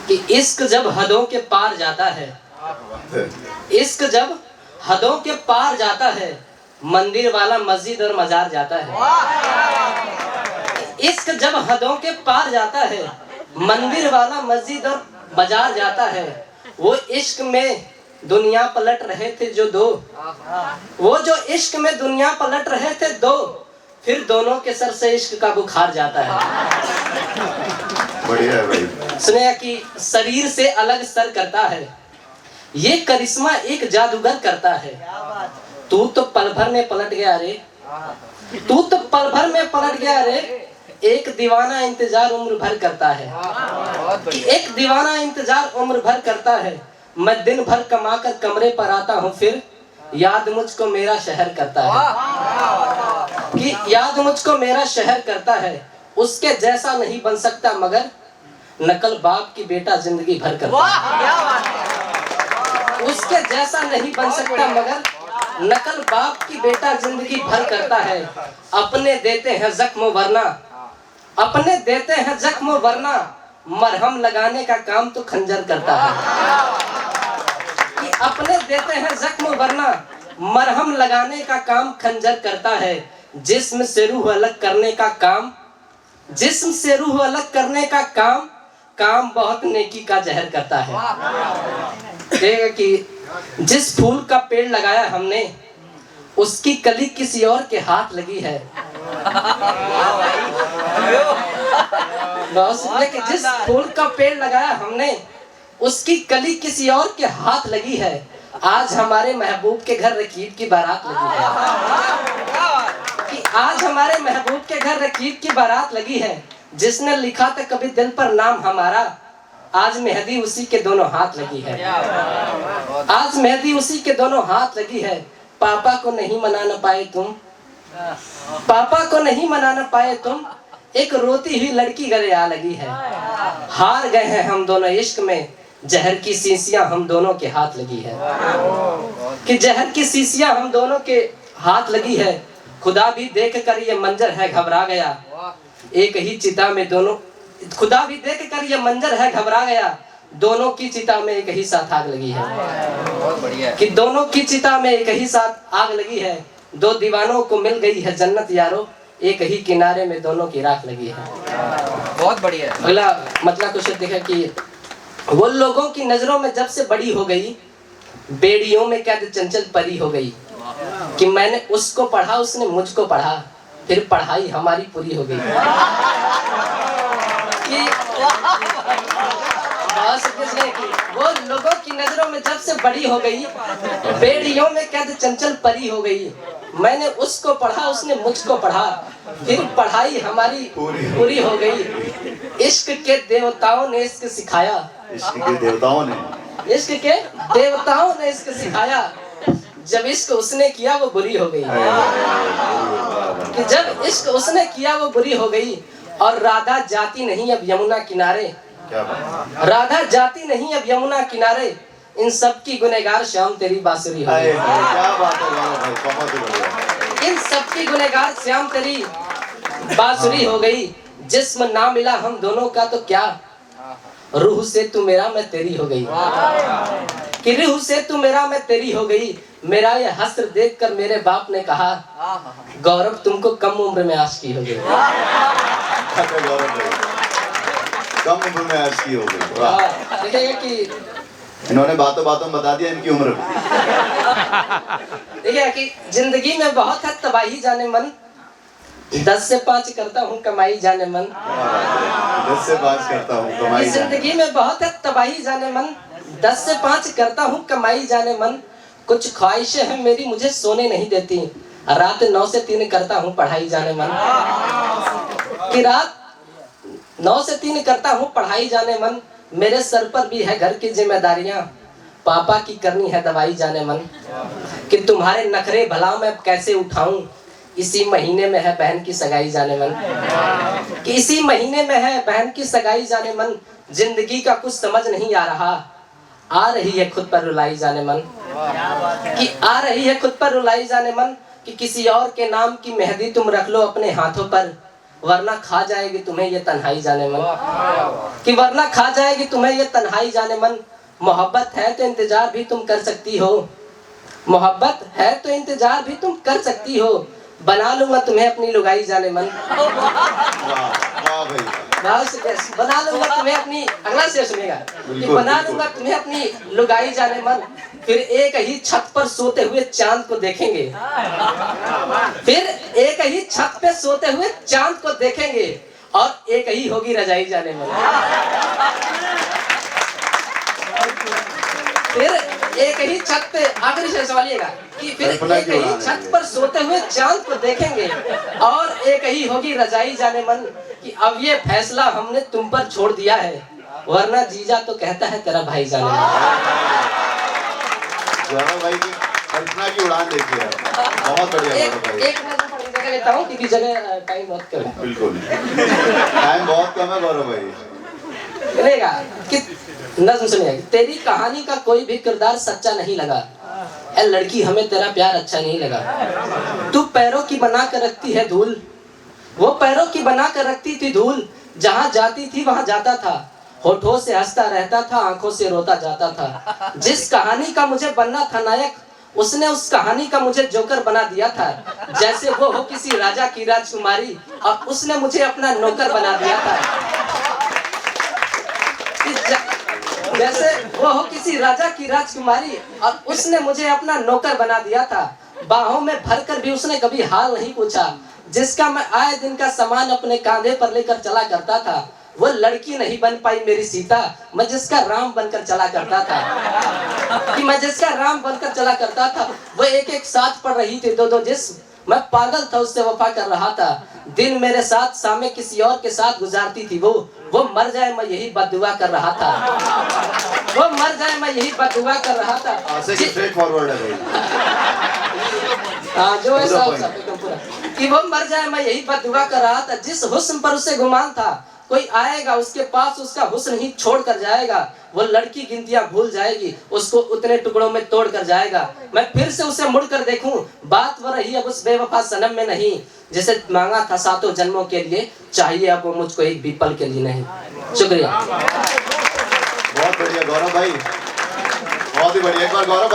कि इश्क जब हदों के पार जाता है, इश्क जब हदों के पार जाता है, मंदिर वाला मस्जिद और मजार जाता है। इश्क जब हदों के पार जाता है, मंदिर वाला मस्जिद और मजार जाता है। वो इश्क में दुनिया पलट रहे थे जो दो, वो जो इश्क में दुनिया पलट रहे थे दो, फिर दोनों के सर से इश्क का बुखार जाता है। बढ़िया है भाई। सुने कि शरीर से अलग सर करता है, ये करिश्मा एक जादूगर करता है। तू तो पल भर में पलट गया रे, तू तो पल भर में पलट गया रे, एक दीवाना इंतजार उम्र भर करता है। एक दीवाना इंतजार उम्र भर करता है। मैं दिन भर कमाकर कमरे पर आता हूँ, फिर याद मुझको मेरा शहर करता है। कि याद मुझको मेरा शहर करता है। उसके जैसा नहीं बन सकता मगर नकल बाप की बेटा जिंदगी भर करता है। उसके जैसा नहीं बन सकता मगर नकल बाप की बेटा जिंदगी भर करता है। अपने देते हैं जख्म वरना, अपने देते हैं जख्म वरना मरहम लगाने का काम तो खंजर करता है। कि अपने देते हैं जख्म वरना मरहम लगाने का काम खंजर करता है। जिस्म से रूह अलग करने का काम, जिस्म से रूह अलग करने का काम, काम बहुत नेकी का जहर करता है। देखिए कि जिस फूल का पेड़ लगाया हमने, उसकी कली किसी और के हाथ लगी है। लेकिन जिस फूल का पेड़ लगाया हमने, उसकी कली किसी और के हाथ लगी है। आज हमारे महबूब के घर रकीब की बारात लगी है। कि आज हमारे महबूब के घर रकीब की बारात लगी है। जिसने लिखा था कभी दिल पर नाम हमारा, आज मेहंदी उसी के दोनों हाथ लगी है। आज मेहंदी उसी के दोनों हाथ लगी है। पापा को नहीं मना न पाए तुम, पापा को नहीं मना न पाए तुम, एक रोती हुई लड़की गले आ लगी है। हार गए हैं हम दोनों इश्क में, जहर की शीशियां हम दोनों के हाथ लगी है। कि जहर की शीशियां हम दोनों के हाथ लगी है। खुदा भी देख कर ये मंजर है घबरा गया, एक ही चिता में दोनों, खुदा भी देख कर ये मंजर है घबरा गया, दोनों की चिता में एक ही साथ आग लगी है। बहुत बढ़िया। कि दोनों की चिता में एक ही साथ आग लगी है। दो दीवानों को मिल गई है जन्नत यारो, एक ही किनारे में दोनों की राख लगी है। बहुत बढ़िया। अगला मतलब कुछ देखा कि वो लोगों की नजरों में जब से बड़ी हो गई, बेड़ियों में कैद चंचल परी हो गई। कि मैंने उसको पढ़ा, उसने मुझको पढ़ा, फिर पढ़ाई हमारी पूरी हो गई। कि वो लोगों की नजरों में जब से बड़ी हो गई, बेड़ियों में कैद चंचल परी हो गई। मैंने उसको पढ़ा, उसने मुझको पढ़ा, फिर पढ़ाई हमारी पूरी हो गई। इश्क के देवताओं ने इश्क सिखाया, इश्क के देवताओं ने, इश्क के देवताओं ने इश्क सिखाया। जब इश्क उसने किया वो बुरी हो गई। कि जब इश्क उसने किया वो बुरी हो गई। और राधा जाती नहीं अब यमुना किनारे, क्या बात, राधा जाती नहीं अब यमुना किनारे, इन सब की गुनहगार श्याम तेरी बांसुरी हो गई। क्या बात है भाई, बहुत ही बढ़िया। इन सब की गुनहगार श्याम तेरी बांसुरी हो गई। जिस्म ना मिला हम दोनों का तो क्या, रूह से तू मेरा मैं तेरी हो गई। कि रूह से तू मेरा मैं तेरी हो गई। मेरा ये हस्र देखकर मेरे बाप ने कहा, गौरव तुमको कम उम्र में आशिकी हो गई। कम उम्र में आशिकी हो गई। देखिएगा कि इन्होंने बातों बातों में बता दिया इनकी उम्र। देखिए कि जिंदगी में बहुत है तबाही जाने मन, 10 से 5 करता हूँ कमाई जाने मन। 10 से 5 करता हूँ कमाई जाने। जिंदगी में बहुत है तबाही जाने मन, 10 से 5 करता हूँ कमाई जाने मन। कुछ ख्वाहिशें हैं मेरी मुझे सोने नहीं देती, रात 9 से 3 करता हूँ पढ़ाई जाने मन। कि रात 9 से 3 करता हूँ पढ़ाई जाने मन। मेरे सर पर भी है घर की जिम्मेदारियां, पापा की करनी है दवाई जाने मन। कि तुम्हारे नखरे भला मैं कैसे उठाऊं, इसी महीने में है बहन की सगाई जाने मन। कि इसी महीने में है बहन की सगाई जाने मन। जिंदगी का कुछ समझ नहीं आ रहा, आ रही है खुद पर रुलाई जाने मन। कि आ रही है खुद पर रुलाई जाने मन। कि किसी और के नाम की मेहंदी तुम रख लो अपने हाथों पर, वरना खा जाएगी तुम्हें ये तन्हाई जाने मन, कि वरना खा जाएगी तुम्हें ये तन्हाई जाने मन। मोहब्बत है तो इंतजार भी तुम कर सकती हो, मोहब्बत है तो इंतजार भी तुम कर सकती हो। बना लूंगा तुम्हें अपनी लुगाई जाने मन। बना लूंगा तुम्हें अपनी, अगला से सुनेगा कि बना लूंगा तुम्हें अपनी लुगाई जाने मन। फिर एक ही छत पर सोते हुए चांद को देखेंगे, फिर एक ही छत पे सोते हुए चांद को देखेंगे, और एक ही होगी रजाई जाने मन। फिर एक ही छत पे, आखिरी से सवालिएगा कि फिर एक ही छत पर सोते हुए चांद को देखेंगे, और एक ही होगी रजाई जाने मन। कि अब ये फैसला हमने तुम पर छोड़ दिया है, वरना जीजा तो कहता है तेरा भाई जाने मन। गौरव भाई की कल्पना की उड़ान देखिए आप, बहुत बढ़िया। एक मैं जगह लेता हूँ क्योंकि जगह टाइम बहुत कम है। बिल्कुल टाइम बहुत कम है गौरव भाई। मिलेगा कि नज़्म सुनिए। तेरी कहानी का कोई भी किरदार सच्चा नहीं लगा, ए लड़की हमें तेरा प्यार अच्छा नहीं लगा। तू पैरों की बना कर रखती है धूल, वो पैरों की बना कर रखती थी धूल। जहाँ जाती थी वहाँ जाता था, होठों से हंसता रहता था, आंखों से रोता जाता था। जिस कहानी का मुझे बनना था नायक, उसने उस कहानी का मुझे जोकर बना दिया था। जैसे वो हो किसी राजा की राजकुमारी, और उसने मुझे अपना नौकर बना दिया था। जैसे वो हो किसी राजा की राजकुमारी, और उसने मुझे अपना नौकर बना दिया था। बाहों में भरकर भी उसने कभी हाल नहीं पूछा। जिसका मैं आए दिन का सामान अपने कांधे पर लेकर चला करता था, वो लड़की नहीं बन पाई मेरी सीता, मैं जिसका राम बनकर चला करता था। कि मैं जिसका राम बनकर चला करता था, वो एक एक साथ पढ़ रही थी दो दो जिस्म। मैं पागल था, उससे वफा कर रहा था। दिन मेरे साथ शामें किसी और के साथ गुजारती थी वो मर जाए मैं यही बददुआ कर रहा था। वो मर जाए मैं यही बददुआ कर रहा था। स्ट्रेट फॉरवर्ड है भाई। हाँ जो है सब पूरा। कि वो मर जाए मैं यही बददुआ कर रहा था। जिस हुस्न पर उसे गुमान था, कोई आएगा उसके पास उसका हुस्न ही छोड़ कर जाएगा। वो लड़की गिनतियां भूल जाएगी, उसको उतने टुकड़ों में तोड़ कर जाएगा। मैं फिर से उसे मुड़ कर देखूं, बात वो रही अब उस बेवफा सनम में नहीं, जिसे मांगा था सातों जन्मों के लिए, चाहिए अब वो मुझको एक भी पल के लिए नहीं। शुक्रिया। बहुत बढ़िया गौरव भाई, बहुत ही बढ़िया। एक बार गौरव भाई